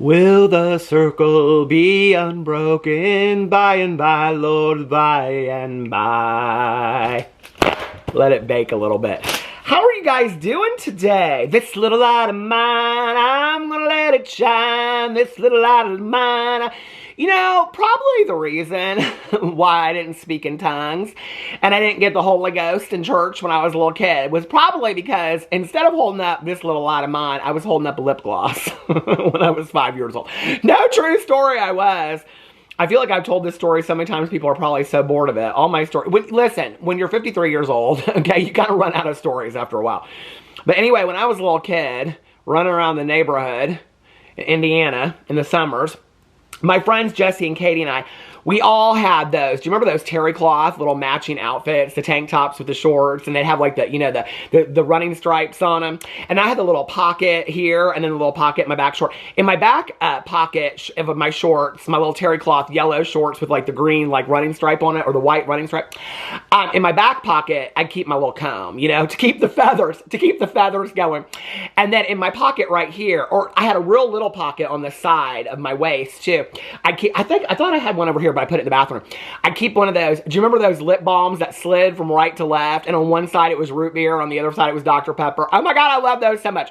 Will the circle be unbroken by and by, Lord, by and by? Let it bake a little bit. How are you guys doing today? This little light of mine, I'm gonna let it shine. This little light of mine. You know, probably the reason why I didn't speak in tongues and I didn't get the Holy Ghost in church when I was a little kid was probably because instead of holding up this little light of mine, I was holding up a lip gloss when I was 5 years old. No, true story, I was. I feel like I've told this story so many times, people are probably so bored of it. All my stories. Listen, when you're 53 years old, okay, you kind of run out of stories after a while. But anyway, when I was a little kid, running around the neighborhood in Indiana in the summers, my friends Jesse and Katie and I, we all had those. Do you remember those terry cloth little matching outfits, the tank tops with the shorts, and they'd have like the, you know, the running stripes on them. And I had the little pocket here, and then the little pocket in my back short. In my back pocket of my shorts, my little terry cloth yellow shorts with like the green like running stripe on it, or the white running stripe. In my back pocket, I'd keep my little comb, you know, to keep the feathers going. And then in my pocket right here, or I had a real little pocket on the side of my waist too. I thought I had one over here, but I put it in the bathroom. I keep one of those. Do you remember those lip balms that slid from right to left? And on one side it was root beer, on the other side it was Dr. Pepper. Oh my God, I love those so much.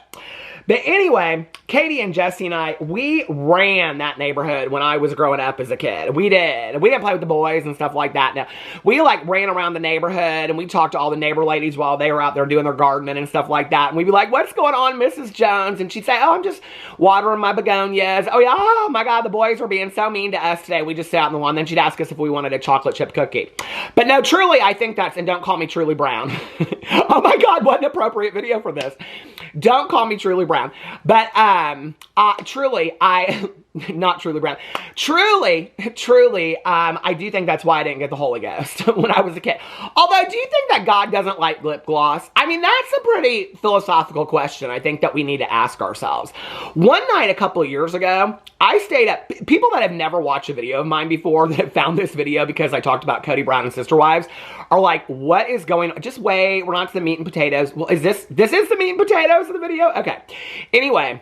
But anyway, Katie and Jesse and I, we ran that neighborhood when I was growing up as a kid. We did. We didn't play with the boys and stuff like that. Now, we like ran around the neighborhood and we talked to all the neighbor ladies while they were out there doing their gardening and stuff like that. And we'd be like, "What's going on, Mrs. Jones?" And she'd say, "Oh, I'm just watering my begonias." "Oh yeah, oh my God, the boys were being so mean to us today. We just sat on the lawn." Then she'd ask us if we wanted a chocolate chip cookie. But no, truly, I think that's, and don't call me Truly Brown. Oh my God, what an appropriate video for this. Don't call me Truly Brown. But truly, not Truly Brown. Truly, I do think that's why I didn't get the Holy Ghost when I was a kid. Although, do you think that God doesn't like lip gloss? I mean, that's a pretty philosophical question I think that we need to ask ourselves. One night a couple of years ago, I stayed up. People that have never watched a video of mine before that have found this video because I talked about Kody Brown and Sister Wives are like, "What is going on? Just wait, we're on to the meat and potatoes." Well, is this is the meat and potatoes of the video? Okay. Anyway,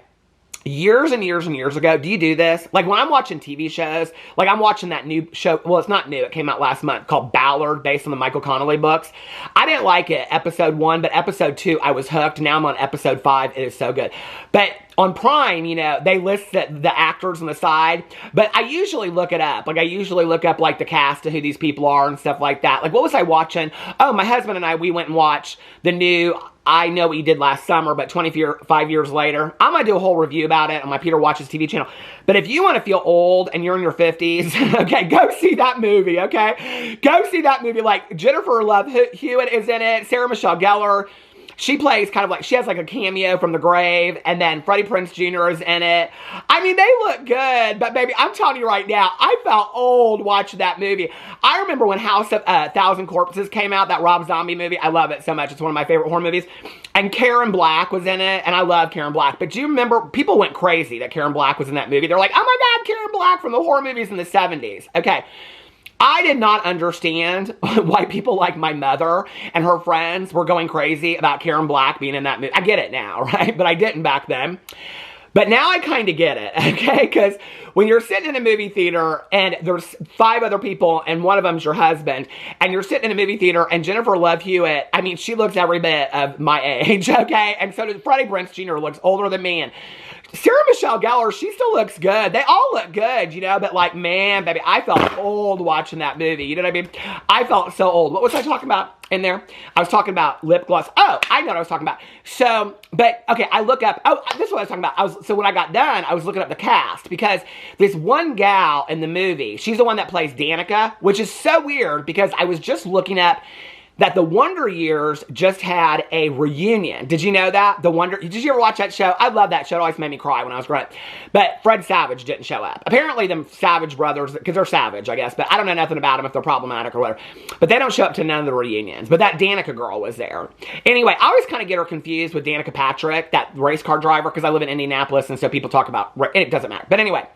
years and years and years ago, do you do this? Like when I'm watching TV shows, like I'm watching that new show, well, it's not new, it came out last month, called Ballard, based on the Michael Connelly books. I didn't like it, episode 1, but episode 2, I was hooked. Now I'm on episode 5, it is so good. But on Prime, you know, they list the actors on the side, but I usually look it up. Like I usually look up like the cast of who these people are and stuff like that. Like what was I watching? Oh, my husband and I, we went and watched the new I Know What You Did Last Summer, but 25 years later. I'm going to do a whole review about it on my Peter Watches TV channel. But if you want to feel old and you're in your 50s, okay, go see that movie, okay? Go see that movie. Like Jennifer Love Hewitt is in it, Sarah Michelle Gellar. She plays kind of like, she has like a cameo from the grave, and then Freddie Prinze Jr. is in it. I mean, they look good, but baby, I'm telling you right now, I felt old watching that movie. I remember when House of 1,000 Corpses came out, that Rob Zombie movie. I love it so much. It's one of my favorite horror movies. And Karen Black was in it, and I love Karen Black. But do you remember, people went crazy that Karen Black was in that movie. They're like, "Oh my God, Karen Black from the horror movies in the 70s. Okay. I did not understand why people like my mother and her friends were going crazy about Karen Black being in that movie. I get it now, right? But I didn't back then. But now I kind of get it, okay? Because when you're sitting in a movie theater and there's 5 other people and one of them's your husband, and you're sitting in a movie theater and Jennifer Love Hewitt, I mean, she looks every bit of my age, okay? And so does Freddie Prinze Jr. looks older than me. And Sarah Michelle Gellar, she still looks good. They all look good, you know, but like, man, baby, I felt old watching that movie. You know what I mean? I felt so old. What was I talking about in there? I was talking about lip gloss. Oh, I know what I was talking about. So, but, okay, I look up, oh, this is what I was talking about. So when I got done, I was looking up the cast, because this one gal in the movie, she's the one that plays Danica, which is so weird, because I was just looking up that the Wonder Years just had a reunion. Did you know that? Did you ever watch that show? I love that show. It always made me cry when I was growing up. But Fred Savage didn't show up. Apparently them Savage brothers, because they're Savage, I guess, but I don't know nothing about them if they're problematic or whatever. But they don't show up to none of the reunions. But that Danica girl was there. Anyway, I always kind of get her confused with Danica Patrick, that race car driver, because I live in Indianapolis, and so people talk about, and it doesn't matter. But anyway,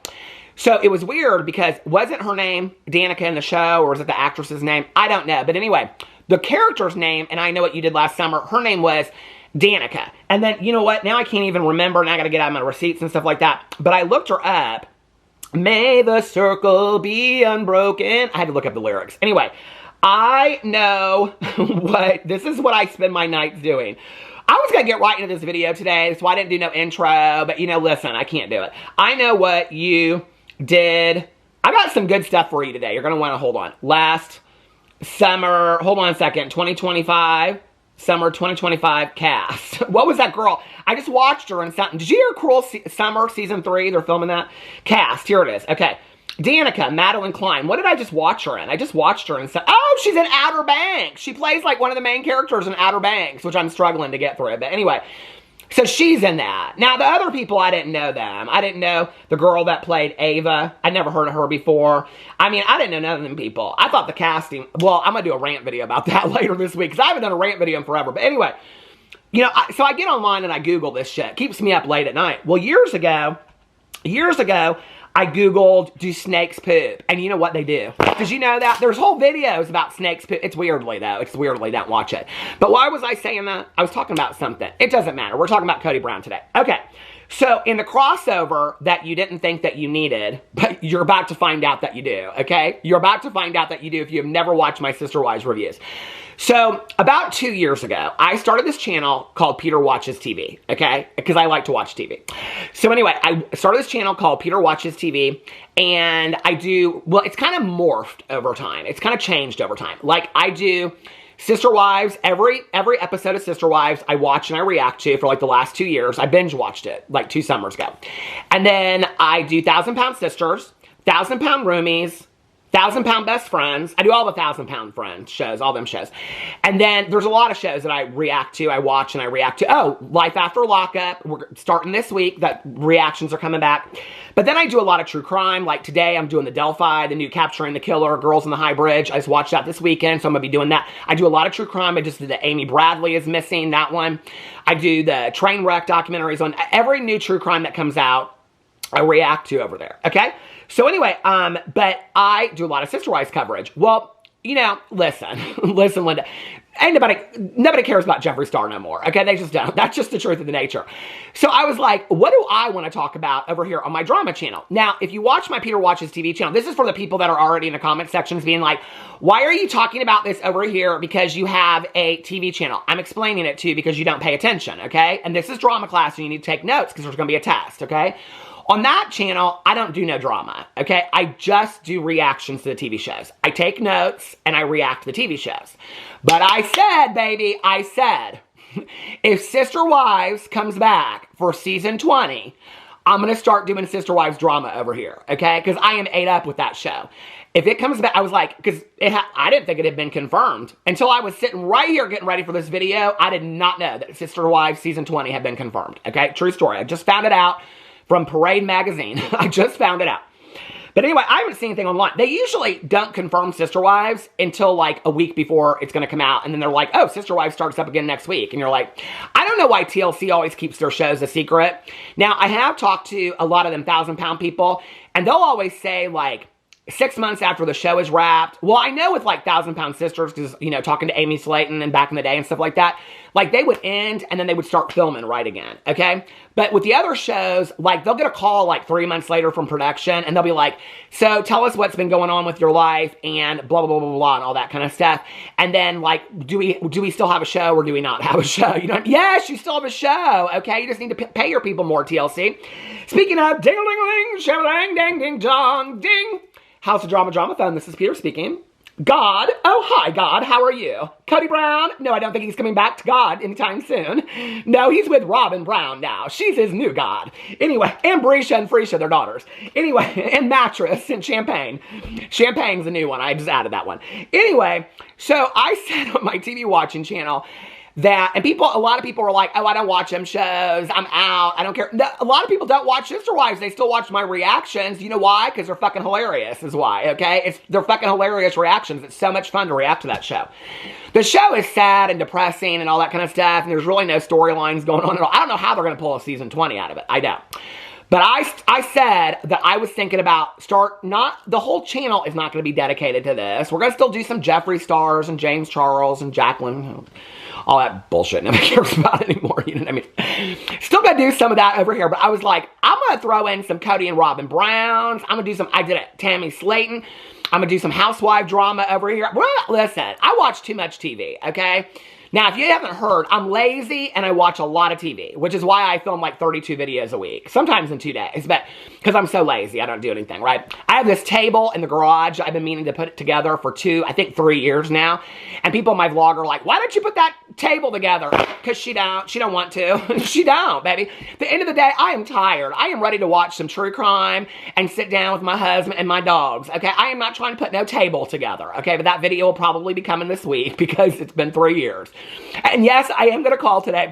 so it was weird, because wasn't her name Danica in the show, or was it the actress's name? I don't know. But anyway, the character's name, and I Know What You Did Last Summer, her name was Danica. And then, you know what? Now I can't even remember, and I got to get out my receipts and stuff like that. But I looked her up. May the circle be unbroken. I had to look up the lyrics. Anyway, I know this is what I spend my nights doing. I was going to get right into this video today, so I didn't do no intro, but you know, listen, I can't do it. I know what you did. I got some good stuff for you today. You're going to want to hold on. Last summer, hold on a second, 2025, summer 2025 cast. What was that girl? I just watched her in something. Did you hear Cruel Summer season 3? They're filming that cast. Here it is. Okay. Danica, Madeline Klein. What did I just watch her in? I just watched her in some, oh, she's in Outer Banks. She plays like one of the main characters in Outer Banks, which I'm struggling to get through. But anyway, so she's in that. Now, the other people, I didn't know them. I didn't know the girl that played Ava. I'd never heard of her before. I mean, I didn't know none of them people. I thought the casting, well, I'm going to do a rant video about that later this week, because I haven't done a rant video in forever. But anyway, you know, so I get online and I Google this shit. It keeps me up late at night. Well, years ago, I Googled, do snakes poop? And you know what they do? Did you know that? There's whole videos about snakes poop. It's weirdly, though. It's weirdly. Don't watch it. But why was I saying that? I was talking about something. It doesn't matter. We're talking about Kody Brown today. Okay. So, in the crossover that you didn't think that you needed, but you're about to find out that you do, okay? You're about to find out that you do if you have never watched my Sister Wives reviews. So, about 2 years ago, I started this channel called Peter Watches TV, okay? Because I like to watch TV. So anyway, I started this channel called Peter Watches TV, and I do, well, it's kind of morphed over time. It's kind of changed over time. Like, I do Sister Wives, every episode of Sister Wives, I watch and I react to for like the last 2 years. I binge watched it like 2 summers ago. And then I do 1,000-Pound Sisters, 1,000-Pound Roomies, 1,000-Pound Best Friends. I do all the 1,000-Pound Friends shows, all them shows. And then there's a lot of shows that I react to, I watch and I react to. Oh, Life After Lockup. We're starting this week. That reactions are coming back. But then I do a lot of true crime. Like today, I'm doing the Delphi, the new Capturing the Killer, Girls in the High Bridge. I just watched that this weekend, so I'm going to be doing that. I do a lot of true crime. I just did the Amy Bradley is Missing, that one. I do the train wreck documentaries on every new true crime that comes out. I react to over there, okay? So anyway, but I do a lot of Sister Wives coverage. Well, you know, listen, Linda. Ain't nobody cares about Jeffree Star no more, okay? They just don't. That's just the truth of the nature. So I was like, what do I want to talk about over here on my drama channel? Now, if you watch my Peter Watches TV channel, this is for the people that are already in the comment sections being like, why are you talking about this over here because you have a TV channel? I'm explaining it to you because you don't pay attention, okay? And this is drama class, and you need to take notes because there's going to be a test, okay? On that channel, I don't do no drama, okay? I just do reactions to the TV shows. I take notes, and I react to the TV shows. But I said, baby, I said, if Sister Wives comes back for season 20, I'm going to start doing Sister Wives drama over here, okay? Because I am ate up with that show. If it comes back, I was like, because I didn't think it had been confirmed. Until I was sitting right here getting ready for this video, I did not know that Sister Wives season 20 had been confirmed, okay? True story. I just found it out from Parade Magazine. I just found it out. But anyway, I haven't seen anything online. They usually don't confirm Sister Wives until like a week before it's going to come out. And then they're like, oh, Sister Wives starts up again next week. And you're like, I don't know why TLC always keeps their shows a secret. Now, I have talked to a lot of them 1,000-Pound people, and they'll always say like, 6 months after the show is wrapped. Well, I know with like 1,000-Pound Sisters, because, you know, talking to Amy Slayton and back in the day and stuff like that, like they would end and then they would start filming right again, okay? But with the other shows, like they'll get a call like 3 months later from production and they'll be like, so tell us what's been going on with your life and blah, blah, blah, blah, blah, and all that kind of stuff. And then like, do we still have a show or do we not have a show? You know, yes, you still have a show, okay? You just need to pay your people more, TLC. Speaking of ding-a-ling-a-ling, shabba-lang, ding-ding-dong, ding. House of Drama Phone, this is Peter speaking. God, oh hi God, how are you? Kody Brown? No, I don't think he's coming back to God anytime soon. No, he's with Robyn Brown now. She's his new God. Anyway, and Brisha and Freesha, their daughters. Anyway, and Mattress and Champagne. Champagne's a new one, I just added that one. Anyway, so I said on my TV watching channel that, and a lot of people were like, oh, I don't watch them shows, I'm out, I don't care. No, a lot of people don't watch Sister Wives, they still watch my reactions. You know why? Because they're fucking hilarious is why, okay? They're fucking hilarious reactions. It's so much fun to react to that show. The show is sad and depressing and all that kind of stuff, and there's really no storylines going on at all. I don't know how they're going to pull a season 20 out of it. I don't. But I said that I was thinking about the whole channel is not going to be dedicated to this. We're going to still do some Jeffree Stars and James Charles and Jacqueline, all that bullshit nobody cares about anymore, you know what I mean? Still going to do some of that over here, but I was like, I'm going to throw in some Kody and Robyn Browns. I'm going to do some, I did it, Tammy Slayton. I'm going to do some housewife drama over here. Well, listen, I watch too much TV, okay? Now, if you haven't heard, I'm lazy and I watch a lot of TV, which is why I film like 32 videos a week, sometimes in 2 days, but because I'm so lazy, I don't do anything, right? I have this table in the garage. I've been meaning to put it together for 3 years now, and people in my vlog are like, why don't you put that table together? Because she don't want to. She don't, baby. At the end of the day, I am tired. I am ready to watch some true crime and sit down with my husband and my dogs, okay? I am not trying to put no table together, okay? But that video will probably be coming this week because it's been 3 years. And yes, I am going to call today.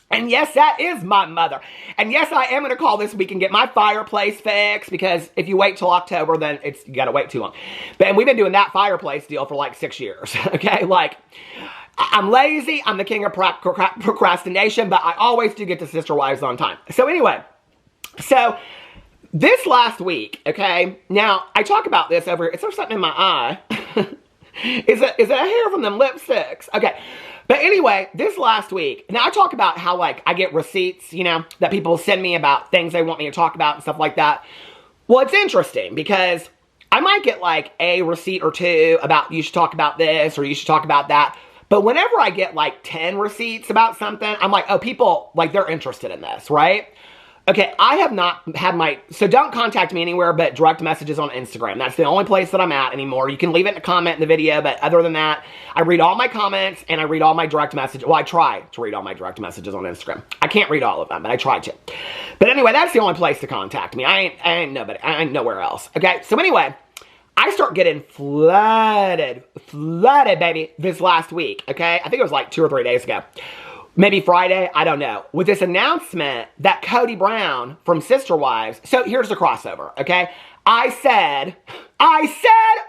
And yes, that is my mother. And yes, I am going to call this week and get my fireplace fixed, because if you wait till October, then you got to wait too long. But we've been doing that fireplace deal for like 6 years, okay? Like, I'm lazy. I'm the king of procrastination, but I always do get to Sister Wives on time. So anyway, this last week, okay? Now, I talk about this over here. Is there something in my eye? Is it a hair from them lipsticks? Okay. But anyway, this last week, now I talk about how, like, I get receipts, you know, that people send me about things they want me to talk about and stuff like that. Well, it's interesting because I might get, like, a receipt or two about you should talk about this or you should talk about that. But whenever I get, like, 10 receipts about something, I'm like, oh, people, like, they're interested in this, right? Okay, I have not had so don't contact me anywhere but direct messages on Instagram. That's the only place that I'm at anymore. You can leave it in a comment in the video, but other than that, I read all my comments and I read all my direct messages. Well, I try to read all my direct messages on Instagram. I can't read all of them, but I try to. But anyway, that's the only place to contact me. I ain't nobody. I ain't nowhere else. Okay, so anyway, I start getting flooded, baby, this last week, okay? I think it was like 2 or 3 days ago. Maybe Friday, I don't know, with this announcement that Kody Brown from Sister Wives, so here's the crossover, okay? I said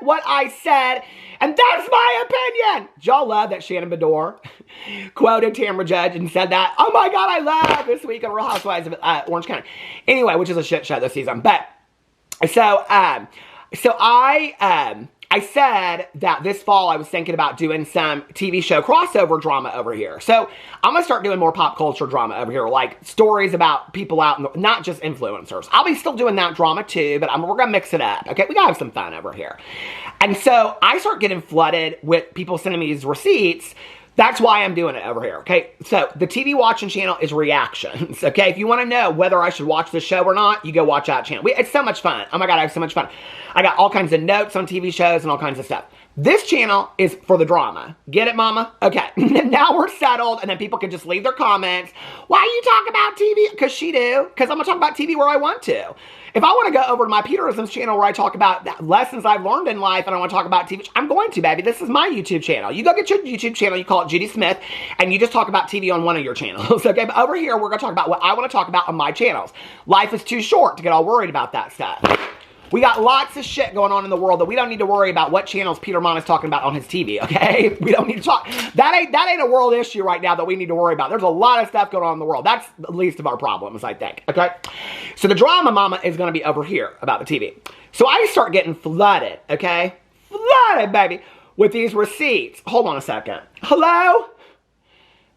what I said, and that's my opinion. Did y'all love that Shannon Bedore quoted Tamra Judge and said that? Oh my God, I love this week on Real Housewives of Orange County. Anyway, which is a shit show this season, but, so I said that this fall I was thinking about doing some TV show crossover drama over here. So I'm going to start doing more pop culture drama over here, like stories about people out, not just influencers. I'll be still doing that drama too, but we're going to mix it up. Okay, we got to have some fun over here. And so I start getting flooded with people sending me these receipts. That's why I'm doing it over here, okay? So, the TV watching channel is reactions, okay? If you want to know whether I should watch the show or not, you go watch that channel. It's so much fun. Oh my God, I have so much fun. I got all kinds of notes on TV shows and all kinds of stuff. This channel is for the drama. Get it, mama? Okay. Now we're settled, and then people can just leave their comments. Why you talk about TV? Because she do. Because I'm going to talk about TV where I want to. If I want to go over to my Peterisms channel where I talk about lessons I've learned in life and I want to talk about TV, I'm going to, baby. This is my YouTube channel. You go get your YouTube channel, you call it Judy Smith, and you just talk about TV on one of your channels, okay? But over here, we're going to talk about what I want to talk about on my channels. Life is too short to get all worried about that stuff. We got lots of shit going on in the world that we don't need to worry about what channels Peter Monn is talking about on his TV, okay? We don't need to talk. That ain't a world issue right now that we need to worry about. There's a lot of stuff going on in the world. That's the least of our problems, I think, okay? So the drama mama is going to be over here about the TV. So I start getting flooded, okay? Flooded, baby, with these receipts. Hold on a second. Hello?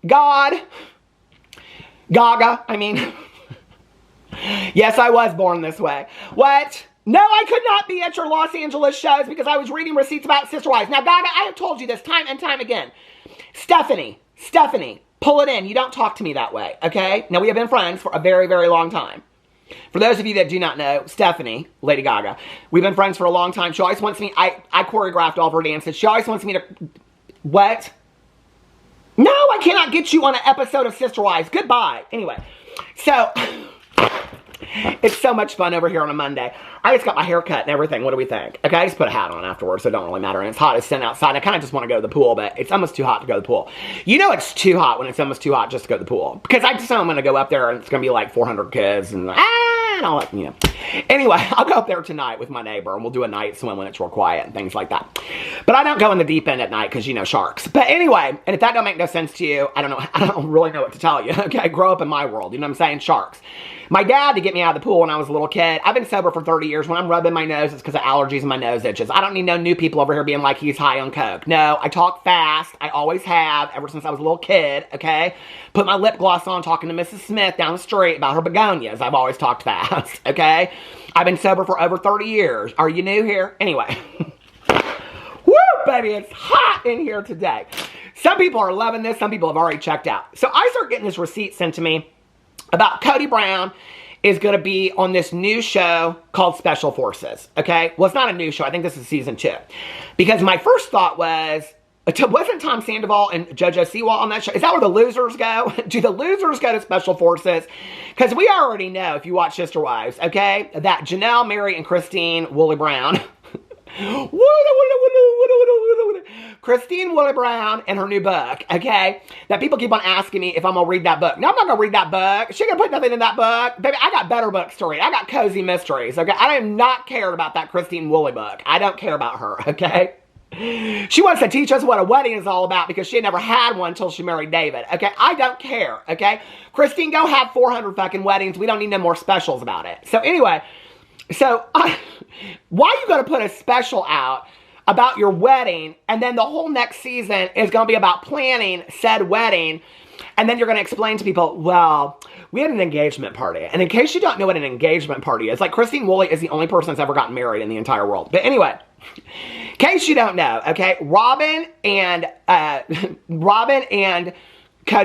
God? Gaga, I mean. Yes, I was born this way. What? No, I could not be at your Los Angeles shows because I was reading receipts about Sister Wives. Now, Gaga, I have told you this time and time again. Stephanie, pull it in. You don't talk to me that way, okay? Now, we have been friends for a very, very long time. For those of you that do not know, Stephanie, Lady Gaga, we've been friends for a long time. She always wants me, I choreographed all of her dances. She always wants me to, what? No, I cannot get you on an episode of Sister Wives. Goodbye. Anyway, so it's so much fun over here on a Monday. I just got my hair cut and everything. What do we think? Okay, I just put a hat on afterwards, so it don't really matter. And it's hot as sin outside. I kind of just want to go to the pool, but it's almost too hot to go to the pool. You know it's too hot when it's almost too hot just to go to the pool. Because I just know I'm going to go up there and it's going to be like 400 kids and all that, you know. Anyway, I'll go up there tonight with my neighbor and we'll do a night swim when it's real quiet and things like that. But I don't go in the deep end at night because, you know, sharks. But anyway, and if that don't make no sense to you, I don't really know what to tell you. Okay, grow up in my world. You know what I'm saying? Sharks. my dad to get me out of the pool when I was a little kid. I've been sober for 30 years. When I'm rubbing my nose, it's because of allergies and my nose itches. I don't need no new people over here being like, he's high on coke. No, I talk fast. I always have, ever since I was a little kid, okay? Put my lip gloss on talking to Mrs. Smith down the street about her begonias. I've always talked fast, okay? I've been sober for over 30 years. Are you new here? Anyway. Woo, baby, it's hot in here today. Some people are loving this. Some people have already checked out. So I start getting this receipt sent to me about Kody Brown is going to be on this new show called Special Forces, okay? Well, it's not a new show. I think this is season 2. Because my first thought was, wasn't Tom Sandoval and JoJo Siwa on that show? Is that where the losers go? Do the losers go to Special Forces? Because we already know, if you watch Sister Wives, okay, that Janelle, Mary, and Christine Woolley Brown... Christine Woolley Brown and her new book, okay? That people keep on asking me if I'm going to read that book. No, I'm not going to read that book. She ain't going to put nothing in that book. Baby, I got better books to read. I got cozy mysteries, okay? I am not cared about that Christine Woolley book. I don't care about her, okay? She wants to teach us what a wedding is all about because she had never had one until she married David, okay? I don't care, okay? Christine, go have 400 fucking weddings. We don't need no more specials about it. So anyway... So, why are you going to put a special out about your wedding, and then the whole next season is going to be about planning said wedding, and then you're going to explain to people, well, we had an engagement party. And in case you don't know what an engagement party is, like Christine Woolley is the only person that's ever gotten married in the entire world. But anyway, in case you don't know, okay, Robyn and Kody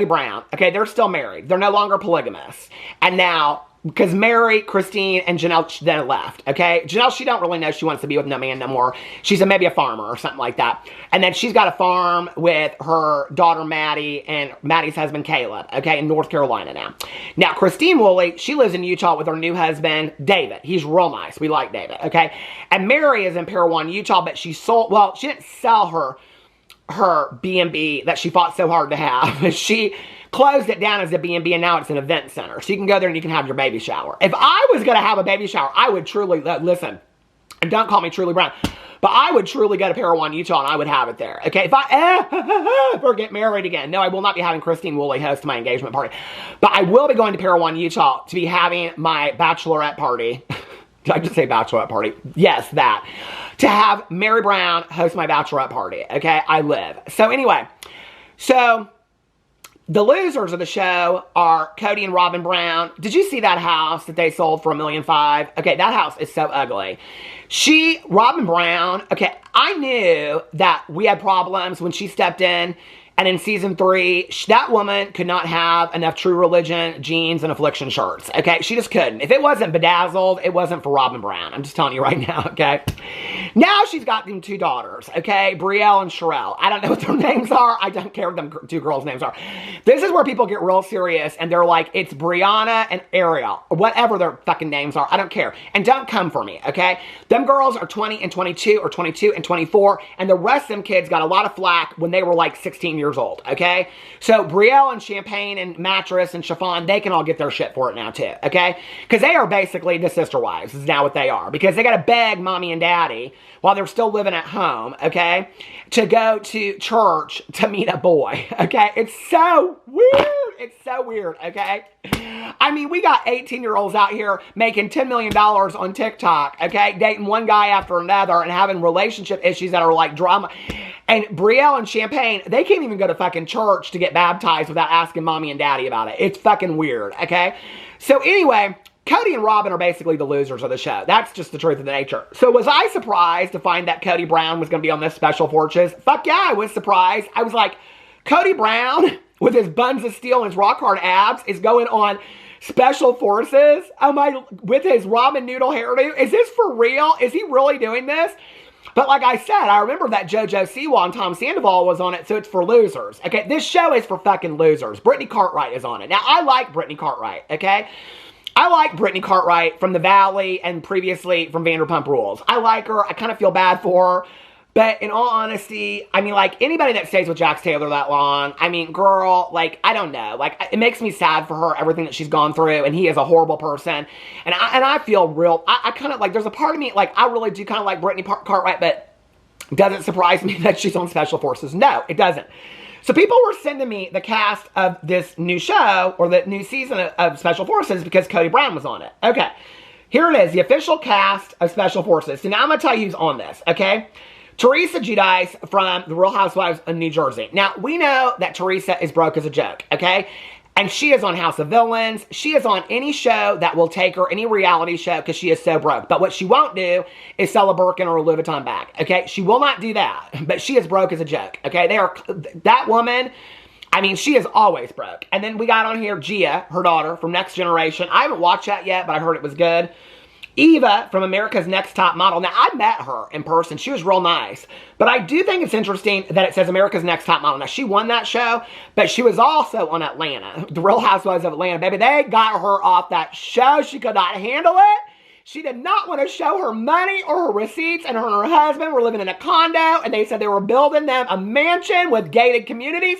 Brown, okay, they're still married. They're no longer polygamous. And now... because Mary, Christine, and Janelle then left, okay? Janelle, she don't really know she wants to be with no man no more. She's maybe a farmer or something like that. And then she's got a farm with her daughter, Maddie, and Maddie's husband, Caleb, okay, in North Carolina now. Now, Christine Woolley, she lives in Utah with her new husband, David. He's real nice. We like David, okay? And Mary is in Parowan, Utah, but she sold, well, she didn't sell her B&B that she fought so hard to have. She closed it down as a B&B, and now it's an event center. So you can go there and you can have your baby shower. If I was going to have a baby shower, I would truly, listen, and don't call me Truly Brown, but I would truly go to Parowan, Utah, and I would have it there. Okay, if I ever get married again, no, I will not be having Christine Woolley host my engagement party. But I will be going to Parowan, Utah to be having my bachelorette party. Did I just say bachelorette party? Yes, that. To have Mary Brown host my bachelorette party. Okay, I live. So anyway, so... the losers of the show are Kody and Robyn Brown. Did you see that house that they sold for $1.5 million? Okay, that house is so ugly. Robyn Brown, okay, I knew that we had problems when she stepped in. And in season 3, that woman could not have enough True Religion jeans and Affliction shirts, okay? She just couldn't. If it wasn't bedazzled, it wasn't for Robyn Brown. I'm just telling you right now, okay? Now she's got them 2 daughters, okay? Brielle and Sherelle. I don't know what their names are. I don't care what them 2 girls' names are. This is where people get real serious, and they're like, it's Brianna and Ariel, or whatever their fucking names are. I don't care. And don't come for me, okay? Them girls are 20 and 22, or 22 and 24, and the rest of them kids got a lot of flack when they were like 16 years old, okay? So Brielle and Champagne and Mattress and Chiffon, they can all get their shit for it now too, okay? Because they are basically the sister wives, is now what they are. Because they got to beg mommy and daddy while they're still living at home, okay, to go to church to meet a boy, okay? It's so weird. It's so weird, okay? I mean, we got 18-year-olds out here making $10 million on TikTok, okay? Dating one guy after another and having relationship issues that are like drama. And Brielle and Champagne, they can't even go to fucking church to get baptized without asking mommy and daddy about it. It's fucking weird, okay? So anyway, Kody and Robyn are basically the losers of the show. That's just the truth of the nature. So was I surprised to find that Kody Brown was going to be on this Special Forces? Fuck yeah, I was surprised. I was like, Kody Brown, with his buns of steel and his rock hard abs, is going on Special Forces? Oh my, with his ramen noodle hairdo? Is this for real? Is he really doing this? But like I said, I remember that JoJo Siwa and Tom Sandoval was on it, so it's for losers. Okay, this show is for fucking losers. Brittany Cartwright is on it. Now, I like Brittany Cartwright, okay? I like Brittany Cartwright from The Valley and previously from Vanderpump Rules. I like her. I kind of feel bad for her. But in all honesty, I mean, like, anybody that stays with Jax Taylor that long, I mean, girl, like, I don't know. Like, it makes me sad for her, everything that she's gone through, and he is a horrible person. And I feel real, I kind of, like, there's a part of me, like, I really do kind of like Brittany Cartwright, but does it surprise me that she's on Special Forces? No, it doesn't. So people were sending me the cast of this new show, or the new season of Special Forces, because Kody Brown was on it. Okay, here it is, the official cast of Special Forces. So now I'm going to tell you who's on this, okay? Teresa Giudice from The Real Housewives of New Jersey. Now, we know that Teresa is broke as a joke, okay? And she is on House of Villains. She is on any show that will take her, any reality show, because she is so broke. But what she won't do is sell a Birkin or a Louis Vuitton bag, okay? She will not do that. But she is broke as a joke, okay? That woman, I mean, she is always broke. And then we got on here Gia, her daughter, from Next Generation. I haven't watched that yet, but I heard it was good. Eva from America's Next Top Model. Now, I met her in person. She was real nice. But I do think it's interesting that it says America's Next Top Model. Now, she won that show, but she was also on Atlanta. The Real Housewives of Atlanta. Baby, they got her off that show. She could not handle it. She did not want to show her money or her receipts, and her and her husband were living in a condo, and they said they were building them a mansion with gated communities,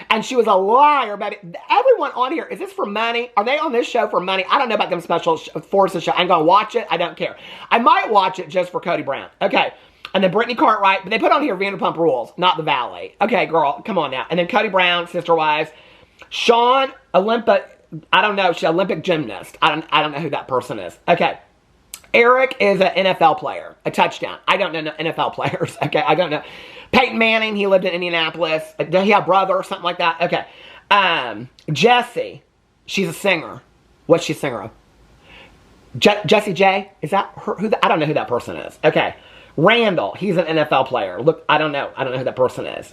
and she was a liar, baby. Everyone on here, is this for money? Are they on this show for money? I don't know about them Special Forces show. I'm going to watch it. I don't care. I might watch it just for Kody Brown. Okay. And then Brittany Cartwright, but they put on here Vanderpump Rules, not the Valley. Okay, girl, come on now. And then Kody Brown, Sister Wives. Sean, I don't know, she's an Olympic gymnast. I don't know who that person is. Okay. Eric is an NFL player, a touchdown. I don't know NFL players, okay? I don't know. Peyton Manning, he lived in Indianapolis. Did he have a brother or something like that? Okay. Jessie, she's a singer. What's she a singer of? Jessie J? Is that her? I don't know who that person is. Okay. Randall, he's an NFL player. Look, I don't know who that person is.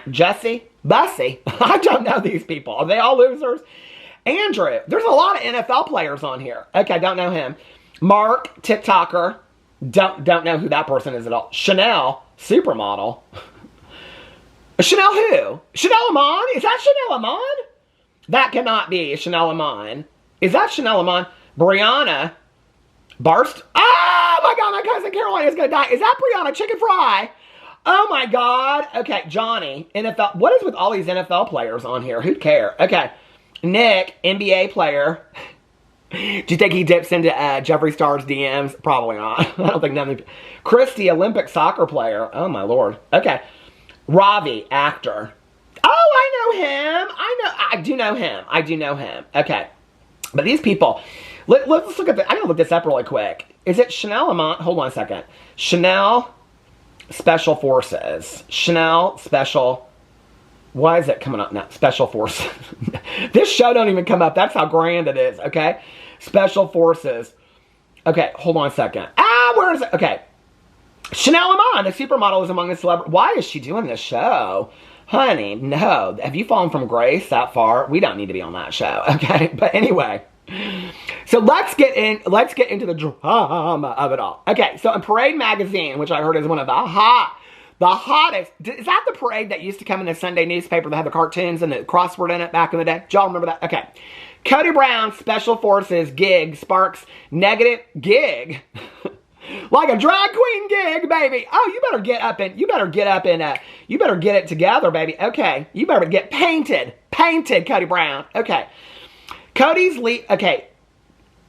Jesse? Bussy? I don't know these people. Are they all losers? Andrew, there's a lot of NFL players on here. Okay, don't know him. Mark, TikToker. Don't know who that person is at all. Chanel, supermodel. Chanel who? Chanel Monn? Is that Chanel Monn? That cannot be Chanel Monn. Is that Chanel Monn? Brianna Barst. Oh my God, my cousin Caroline is gonna die. Is that Brianna Chicken Fry? Oh my God. Okay, Johnny, NFL. What is with all these NFL players on here? Who'd care? Okay. Nick, NBA player. Do you think he dips into Jeffree Star's DMs? Probably not. I don't think none of them. Christy, Olympic soccer player. Oh my Lord. Okay. Ravi, actor. Oh, I know him. I do know him. Okay. But these people, let's look at I'm going to look this up really quick. Is it Chanel Amont? Hold on a second. Chanel Special Forces. Chanel Special. Why is it coming up now? Special Forces. This show don't even come up. That's how grand it is, okay? Special Forces. Okay, hold on a second. Where is it? Okay. Chanel Amon, the supermodel, is among the celebrities. Why is she doing this show? Honey, no. Have you fallen from grace that far? We don't need to be on that show, okay? But anyway. So let's get into the drama of it all. Okay, so in Parade Magazine, which I heard is one of the hottest. Is that the Parade that used to come in the Sunday newspaper that had the cartoons and the crossword in it back in the day? Do y'all remember that? Okay. Kody Brown, Special Forces gig sparks negative gig. Like a drag queen gig, baby. Oh, you better get it together, baby. Okay. You better get painted, Kody Brown. Okay.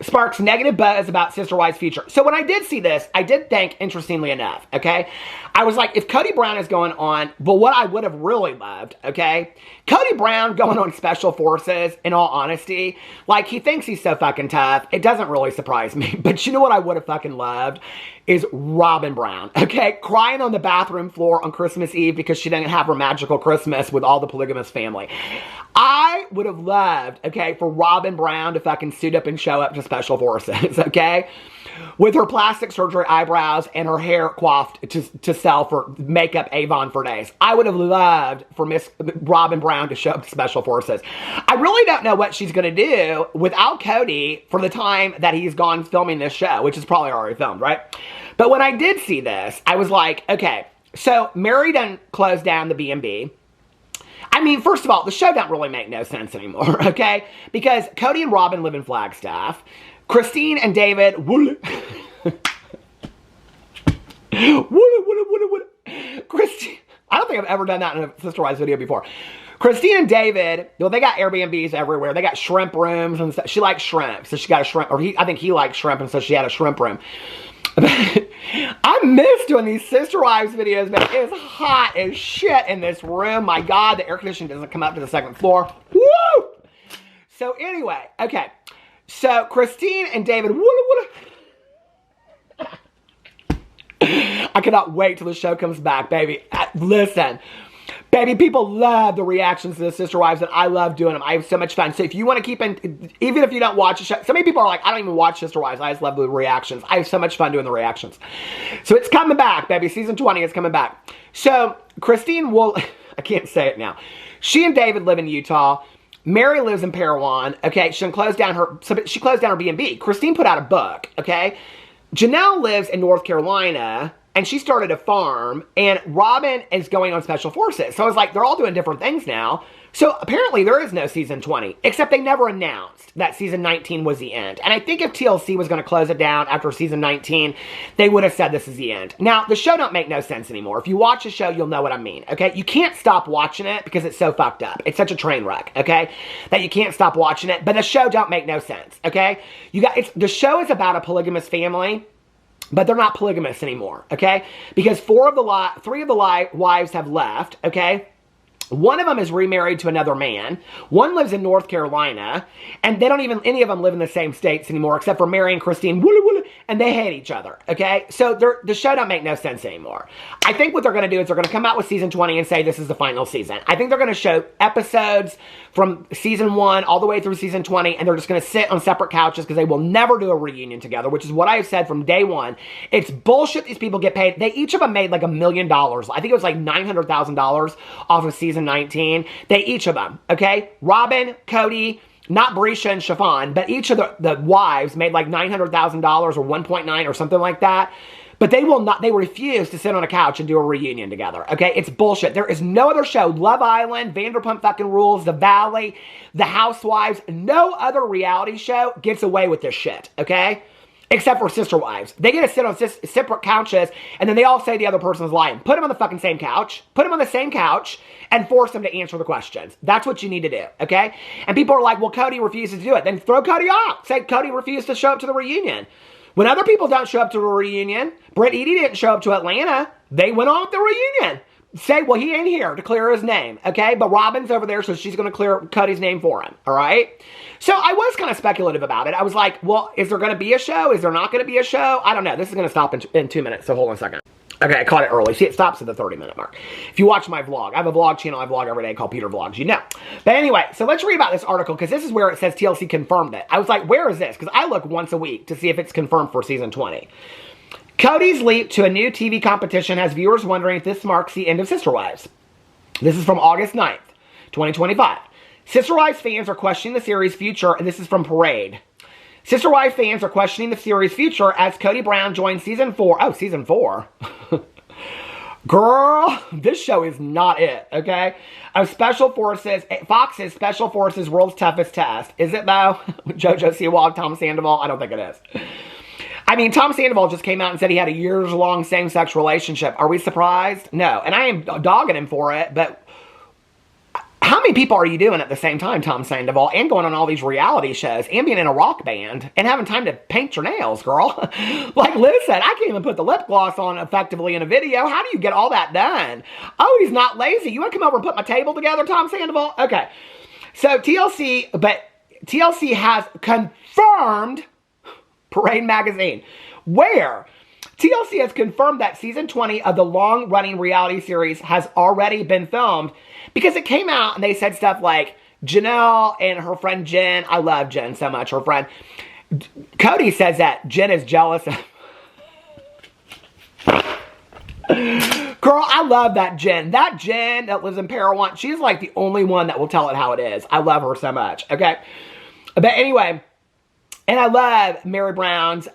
Sparks negative buzz about Sister Wives' future. So when I did see this, I did think, interestingly enough, okay, I was like, if Kody Brown is going on, but what I would have really loved, okay, Kody Brown going on Special Forces, in all honesty, like, he thinks he's so fucking tough. It doesn't really surprise me. But you know what I would have fucking loved? Is Robyn Brown, okay, crying on the bathroom floor on Christmas Eve because she didn't have her magical Christmas with all the polygamous family. I would have loved, okay, for Robyn Brown to fucking suit up and show up to Special Forces, okay, with her plastic surgery eyebrows and her hair coiffed to sell for makeup Avon for days. I would have loved for Miss Robyn Brown to show up to Special Forces. I really don't know what she's going to do without Kody for the time that he's gone filming this show, which is probably already filmed, right? But when I did see this, I was like, okay, so Mary done closed down the B&B. I mean, first of all, the show don't really make no sense anymore, okay? Because Kody and Robyn live in Flagstaff. Christine and David, Christine, I don't think I've ever done that in a Sister Wives video before. Christine and David, well, they got Airbnbs everywhere. They got shrimp rooms and stuff. She likes shrimp, so she got a shrimp, I think he likes shrimp, and so she had a shrimp room. I miss doing these Sister Wives videos, man. It's hot as shit in this room. My God, the air conditioning doesn't come up to the second floor. Woo! So anyway, okay. So Christine and David, I cannot wait till the show comes back, baby. Listen. Baby, people love the reactions to the Sister Wives, and I love doing them. I have so much fun. So if you want to keep in, even if you don't watch the show, so many people are like, I don't even watch Sister Wives. I just love the reactions. I have so much fun doing the reactions. So it's coming back, baby. Season 20 is coming back. So Christine will, I can't say it now. She and David live in Utah. Mary lives in Parowan. Okay, she closed down her B&B. Christine put out a book. Okay, Janelle lives in North Carolina. And she started a farm, and Robyn is going on Special Forces. So I was like, they're all doing different things now. So apparently there is no season 20, except they never announced that season 19 was the end. And I think if TLC was going to close it down after season 19, they would have said this is the end. Now, the show don't make no sense anymore. If you watch the show, you'll know what I mean, okay? You can't stop watching it because it's so fucked up. It's such a train wreck, okay? That you can't stop watching it. But the show don't make no sense, okay? The show is about a polygamous family. But they're not polygamous anymore, okay? Because three of the wives have left, okay? One of them is remarried to another man. One lives in North Carolina. And they don't even, any of them live in the same states anymore, except for Mary and Christine. And they hate each other, okay? So the show don't make no sense anymore. I think what they're going to do is they're going to come out with season 20 and say this is the final season. I think they're going to show episodes from season 1 all the way through season 20, and they're just going to sit on separate couches because they will never do a reunion together, which is what I have said from day one. It's bullshit these people get paid. They each of them made like $1 million. I think it was like $900,000 off of season 19. They each of them, okay? Robyn, Kody, not Brisha and Chiffon, but each of the wives made like $900,000 or 1.9 or something like that. But they refuse to sit on a couch and do a reunion together, okay? It's bullshit. There is no other show, Love Island, Vanderpump fucking Rules, The Valley, The Housewives, no other reality show gets away with this shit, okay? Except for Sister Wives. They get to sit on separate couches, and then they all say the other person's lying. Put them on the fucking same couch. Put them on the same couch, and force them to answer the questions. That's what you need to do, okay? And people are like, well, Kody refuses to do it. Then throw Kody off. Say Kody refused to show up to the reunion. When other people don't show up to a reunion, Britt Edie didn't show up to Atlanta. They went on with the reunion. Say, well, he ain't here to clear his name, okay? But Robyn's over there, so she's going to clear Cody's name for him, all right? So I was kind of speculative about it. I was like, well, is there going to be a show? Is there not going to be a show? I don't know. This is going to stop in 2 minutes, so hold on a second. Okay, I caught it early. See, it stops at the 30-minute mark. If you watch my vlog, I have a vlog channel. I vlog every day called Peter Vlogs, you know. But anyway, so let's read about this article, because this is where it says TLC confirmed it. I was like, where is this? Because I look once a week to see if it's confirmed for season 20. Kody's leap to a new TV competition has viewers wondering if this marks the end of Sister Wives. This is from August 9th, 2025. Sister Wives fans are questioning the series' future, and this is from Parade. Sister Wives fans are questioning the series' future as Kody Brown joins season 4. Oh, season 4. Girl, this show is not it, okay? Of Fox's Special Forces World's Toughest Test. Is it, though? JoJo Siwa, Tom Sandoval? I don't think it is. I mean, Tom Sandoval just came out and said he had a years-long same-sex relationship. Are we surprised? No. And I am dogging him for it, but how many people are you doing at the same time, Tom Sandoval, and going on all these reality shows, and being in a rock band, and having time to paint your nails, girl? Like, listen, I can't even put the lip gloss on effectively in a video. How do you get all that done? Oh, he's not lazy. You want to come over and put my table together, Tom Sandoval? Okay. So TLC has confirmed Parade Magazine, where TLC has confirmed that season 20 of the long-running reality series has already been filmed, because it came out and they said stuff like Janelle and her friend Jen, I love Jen so much, her friend, Kody says that Jen is jealous of... Girl, I love that Jen. That Jen that lives in Parowan, she's like the only one that will tell it how it is. I love her so much, okay? But anyway... And I love Mary Brown's,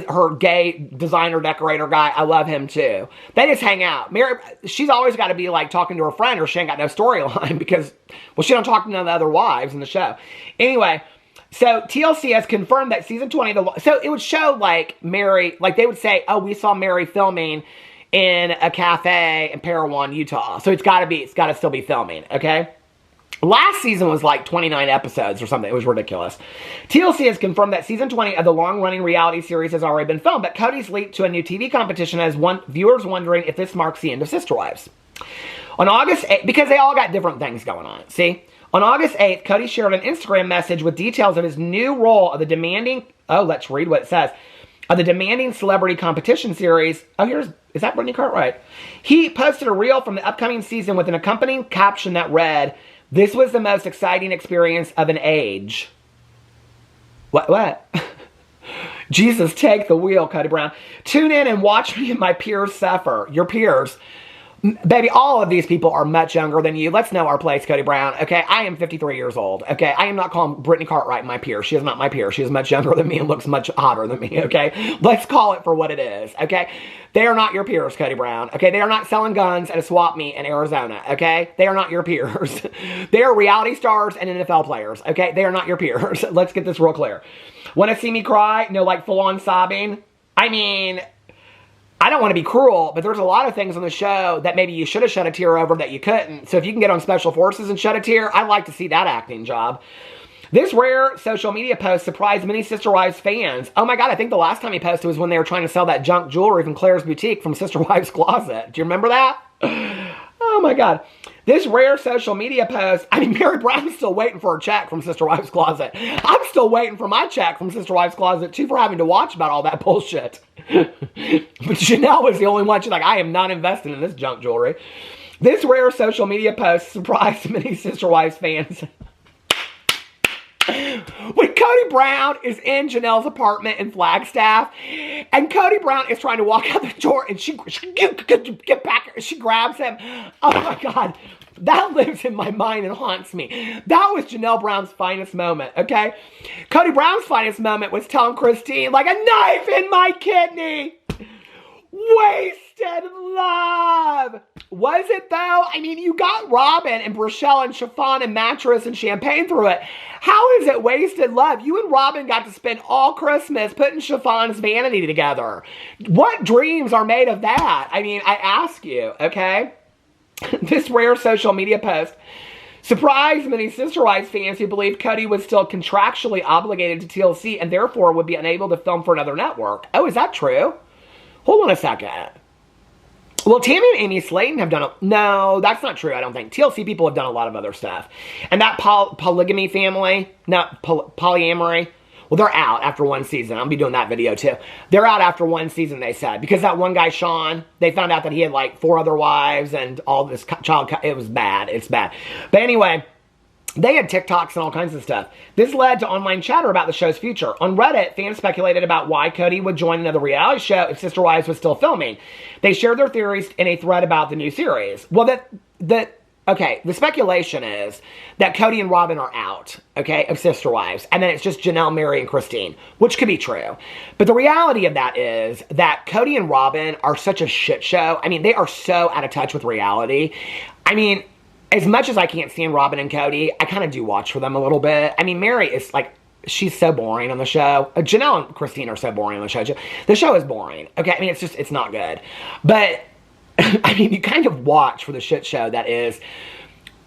her gay designer decorator guy. I love him too. They just hang out. Mary, she's always got to be like talking to her friend, or she ain't got no storyline because, well, she don't talk to none of the other wives in the show. Anyway, so TLC has confirmed that season 20, so it would show like Mary, like they would say, oh, we saw Mary filming in a cafe in Parowan, Utah. So it's got to still be filming, okay? Last season was like 29 episodes or something. It was ridiculous. TLC has confirmed that season 20 of the long-running reality series has already been filmed, but Kody's leaped to a new TV competition has viewers wondering if this marks the end of Sister Wives. On August 8th, because they all got different things going on, see? On August 8th, Kody shared an Instagram message with details of his new role of the demanding, let's read what it says, of the demanding celebrity competition series. Is that Brittany Cartwright? He posted a reel from the upcoming season with an accompanying caption that read, "This was the most exciting experience of an age." What? Jesus, take the wheel, Kody Brown. Tune in and watch me and my peers suffer. Your peers. Baby, all of these people are much younger than you. Let's know our place, Kody Brown. Okay, I am 53 years old. Okay, I am not calling Brittany Cartwright my peer. She is not my peer. She is much younger than me and looks much hotter than me. Okay, let's call it for what it is. Okay, they are not your peers, Kody Brown. Okay, they are not selling guns at a swap meet in Arizona. Okay, they are not your peers. They are reality stars and NFL players. Okay, they are not your peers. Let's get this real clear. Want to see me cry? No, like full on sobbing? I mean, I don't want to be cruel, but there's a lot of things on the show that maybe you should have shed a tear over that you couldn't. So if you can get on Special Forces and shed a tear, I'd like to see that acting job. This rare social media post surprised many Sister Wives fans. Oh my God, I think the last time he posted was when they were trying to sell that junk jewelry from Claire's Boutique from Sister Wives' closet. Do you remember that? Oh my God. This rare social media post, I mean, Mary Brown's still waiting for her check from Sister Wives' closet. I'm still waiting for my check from Sister Wives' closet, too, for having to watch about all that bullshit. But Chanel was the only one. She's like, I am not investing in this junk jewelry. This rare social media post surprised many Sister Wives fans. When Kody Brown is in Janelle's apartment in Flagstaff, and Kody Brown is trying to walk out the door, and she get back, she grabs him. Oh my God, that lives in my mind and haunts me. That was Janelle Brown's finest moment, okay? Kody Brown's finest moment was telling Christine, like a knife in my kidney. Wasted love. Was it though? I mean, you got Robyn and Brachelle and chiffon and mattress and champagne through it. How is it wasted love? You and Robyn got to spend all Christmas putting Chiffon's vanity together. What dreams are made of that? I mean, I ask you, okay? This rare social media post surprised many Sister Wives fans who believed Kody was still contractually obligated to TLC and therefore would be unable to film for another network. Oh, is that true? Hold on a second. Well, Tammy and Amy Slayton have done no, that's not true, I don't think. TLC people have done a lot of other stuff. And that polygamy family, not polyamory, well, they're out after one season. I'll be doing that video too. They're out after one season, they said. Because that one guy, Sean, they found out that he had like 4 other wives and all this it was bad. It's bad. But anyway, they had TikToks and all kinds of stuff. This led to online chatter about the show's future. On Reddit, fans speculated about why Kody would join another reality show if Sister Wives was still filming. They shared their theories in a thread about the new series. Well, okay, the speculation is that Kody and Robyn are out, okay, of Sister Wives. And then it's just Janelle, Mary, and Christine, which could be true. But the reality of that is that Kody and Robyn are such a shit show. I mean, they are so out of touch with reality. I mean, as much as I can't stand Robyn and Kody, I kind of do watch for them a little bit. I mean, Mary is like, she's so boring on the show. Janelle and Christine are so boring on the show. The show is boring. Okay, I mean, it's not good. But, I mean, you kind of watch for the shit show that is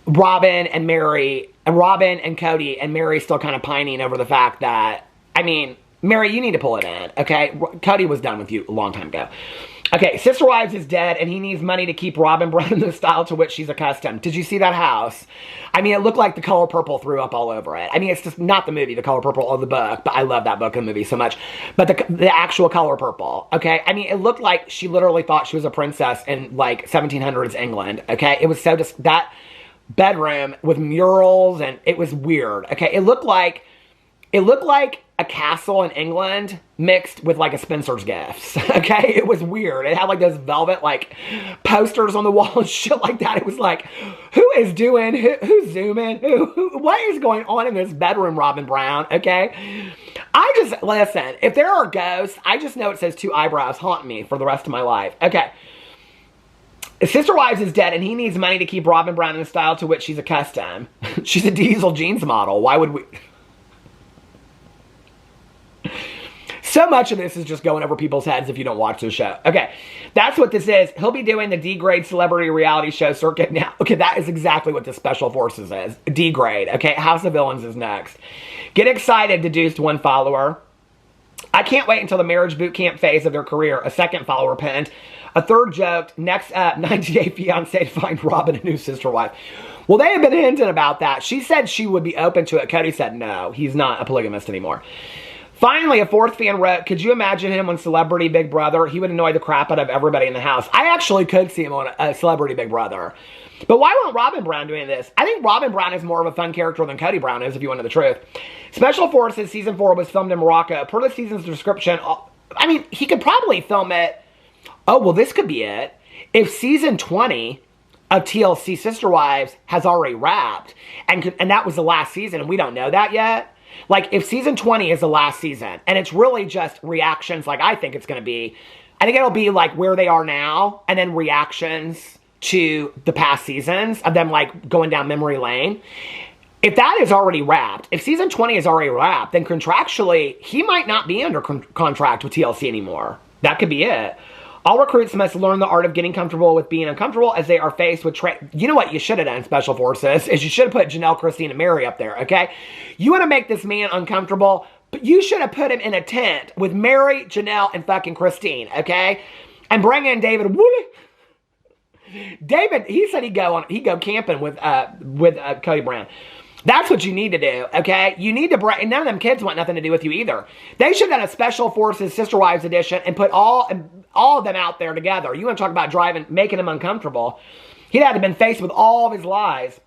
Robyn and Mary, and Robyn and Kody, and Mary still kind of pining over the fact that, I mean, Mary, you need to pull it in, okay? Kody was done with you a long time ago. Okay, Sister Wives is dead, and he needs money to keep Robyn Brown in the style to which she's accustomed. Did you see that house? I mean, it looked like The Color Purple threw up all over it. I mean, it's just not the movie, The Color Purple, or the book, but I love that book and movie so much. But the actual Color Purple, okay? I mean, it looked like she literally thought she was a princess in, like, 1700s England, okay? It was so just, that bedroom with murals, and it was weird, okay? It looked like a castle in England mixed with like a Spencer's Gifts, okay? It was weird. It had like those velvet like posters on the wall and shit like that. It was like, who's zooming? What is going on in this bedroom, Robyn Brown, okay? Listen, if there are ghosts, I just know it says 2 eyebrows haunt me for the rest of my life. Okay. Sister Wives is dead and he needs money to keep Robyn Brown in the style to which she's accustomed. She's a diesel jeans model. Why would we... So much of this is just going over people's heads if you don't watch the show. Okay, that's what this is. He'll be doing the D-grade celebrity reality show circuit now. Okay, that is exactly what the Special Forces is. D-grade. Okay, House of Villains is next. Get excited, deduced one follower. I can't wait until the marriage boot camp phase of their career. A second follower penned. A third joked, next up, 90-Day Fiancé to find Robyn a new sister wife. Well, they have been hinting about that. She said she would be open to it. Kody said no, he's not a polygamist anymore. Finally, a fourth fan wrote, could you imagine him on Celebrity Big Brother? He would annoy the crap out of everybody in the house. I actually could see him on a Celebrity Big Brother. But why won't Robyn Brown doing this? I think Robyn Brown is more of a fun character than Kody Brown is, if you want to know the truth. Special Forces Season 4 was filmed in Morocco. Per the season's description, I mean, he could probably film it. Oh, well, this could be it. If Season 20 of TLC Sister Wives has already wrapped, and that was the last season, and we don't know that yet. Like, if Season 20 is the last season, and it's really just reactions like I think it's going to be, I think it'll be like where they are now, and then reactions to the past seasons of them like going down memory lane. If that is already wrapped, if Season 20 is already wrapped, then contractually, he might not be under contract with TLC anymore. That could be it. All recruits must learn the art of getting comfortable with being uncomfortable as they are faced with you know what you should have done, Special Forces, is you should have put Janelle, Christine, and Mary up there, okay? You want to make this man uncomfortable, but you should have put him in a tent with Mary, Janelle, and fucking Christine, okay? And bring in David Woolley. David, he said he'd go camping with Kody Brown. That's what you need to do, okay? You need to bring, and none of them kids want nothing to do with you either. They should have done a Special Forces Sister Wives edition and put all of them out there together. You want to talk about making him uncomfortable. He'd have been faced with all of his lies.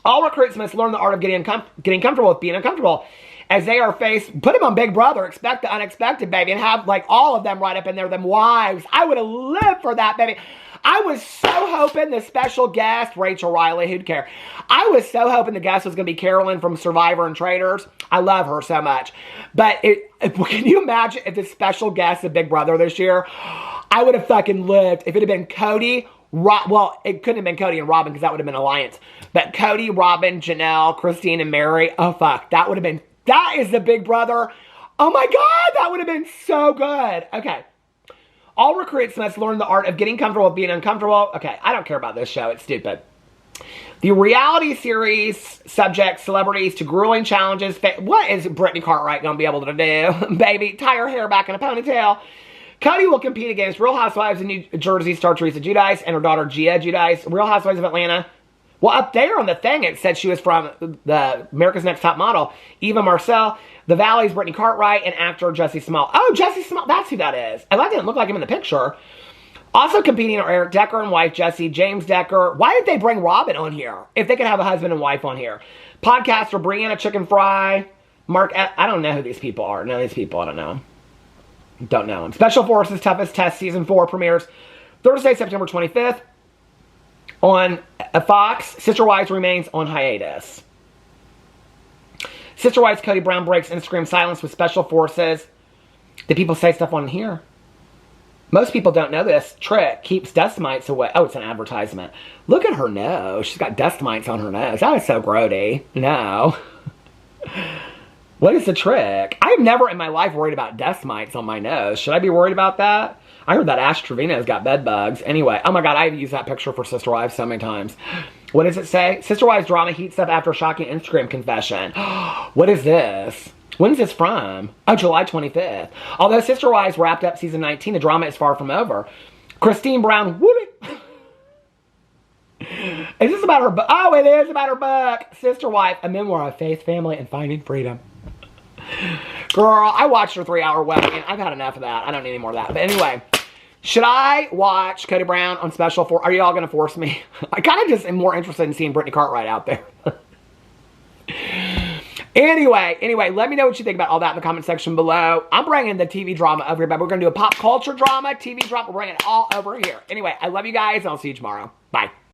All recruits must learn the art of getting comfortable with being uncomfortable. As they are faced, put him on Big Brother, expect the unexpected, baby, and have like all of them right up in there, them wives. I would have lived for that, baby. I was so hoping the special guest, Rachel Riley, who'd care? I was so hoping the guest was going to be Carolyn from Survivor and Traitors. I love her so much. But can you imagine if the special guest of Big Brother this year? I would have fucking lived if it had been Kody. Well, it couldn't have been Kody and Robyn because that would have been Alliance. But Kody, Robyn, Janelle, Christine, and Mary. Oh, fuck. That would have been... That is the Big Brother. Oh, my God. That would have been so good. Okay. All recruits must learn the art of getting comfortable with being uncomfortable. Okay, I don't care about this show. It's stupid. The reality series subjects celebrities to grueling challenges. What is Brittany Cartwright going to be able to do? Baby, tie her hair back in a ponytail. Kody will compete against Real Housewives of New Jersey star Teresa Giudice and her daughter Gia Giudice. Real Housewives of Atlanta. Well, up there on the thing, it said she was from the America's Next Top Model. Eva Marcel. The Valley's Brittany Cartwright and actor Jesse Small. Oh, Jesse Small. That's who that is. And that didn't look like him in the picture. Also competing are Eric Decker and wife Jesse, James Decker. Why did they bring Robyn on here if they could have a husband and wife on here? Podcaster Brianna Chicken Fry. Mark, I don't know who these people are. None of these people, I don't know. Don't know them. Special Forces Toughest Test Season 4 premieres Thursday, September 25th on Fox. Sister Wives remains on hiatus. Sister Wives Kody Brown breaks Instagram silence with Special Forces. Did people say stuff on here? Most people don't know this trick. Keeps dust mites away. Oh, it's an advertisement. Look at her nose. She's got dust mites on her nose. That is so grody. No. What is the trick? I've never in my life worried about dust mites on my nose. Should I be worried about that? I heard that Ash Trevino's got bed bugs. Anyway, oh my God, I've used that picture for Sister Wives so many times. What does it say? Sister Wives drama heats up after shocking Instagram confession. What is this? When is this from? Oh, July 25th. Although Sister Wives wrapped up season 19, the drama is far from over. Christine Brown, Woody. Is this about her book? Oh, it is about her book. Sister Wife, a memoir of faith, family, and finding freedom. Girl, I watched her 3-hour wedding. I've had enough of that. I don't need any more of that. But anyway, should I watch Kody Brown on Special Force? Are you all going to force me? I kind of just am more interested in seeing Brittany Cartwright out there. Anyway, let me know what you think about all that in the comment section below. I'm bringing the TV drama over here, but we're going to do a pop culture drama, TV drama. We're bringing it all over here. Anyway, I love you guys, and I'll see you tomorrow. Bye.